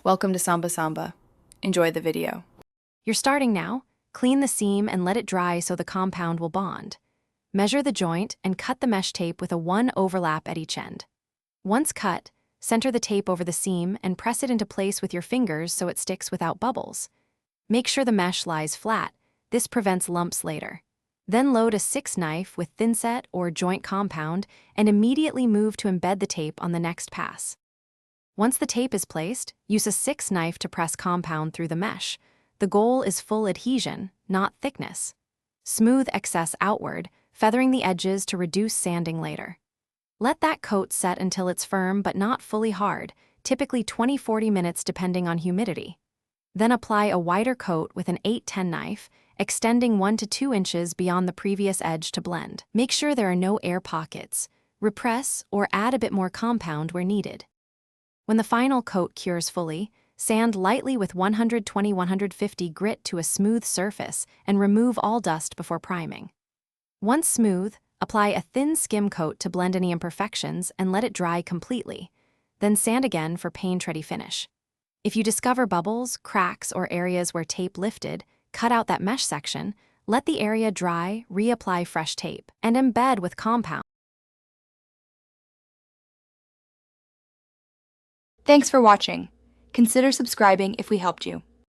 Welcome to Samba Samba. Enjoy the video. You're starting now. Clean the seam and let it dry so the compound will bond. Measure the joint and cut the mesh tape with a 1 overlap at each end. Once cut, center the tape over the seam and press it into place with your fingers so it sticks without bubbles. Make sure the mesh lies flat. This prevents lumps later. Then load a 6 knife with thinset or joint compound and immediately move to embed the tape on the next pass. Once the tape is placed, use a 6 knife to press compound through the mesh. The goal is full adhesion, not thickness. Smooth excess outward, feathering the edges to reduce sanding later. Let that coat set until it's firm but not fully hard, typically 20–40 minutes depending on humidity. Then apply a wider coat with an 8–10 knife, extending 1 to 2 inches beyond the previous edge to blend. Make sure there are no air pockets. Repress or add a bit more compound where needed. When the final coat cures fully, sand lightly with 120–150 grit to a smooth surface and remove all dust before priming. Once smooth, apply a thin skim coat to blend any imperfections and let it dry completely. Then sand again for paint-ready finish. If you discover bubbles, cracks, or areas where tape lifted, cut out that mesh section, let the area dry, reapply fresh tape, and embed with compound. Thanks for watching. Consider subscribing if we helped you.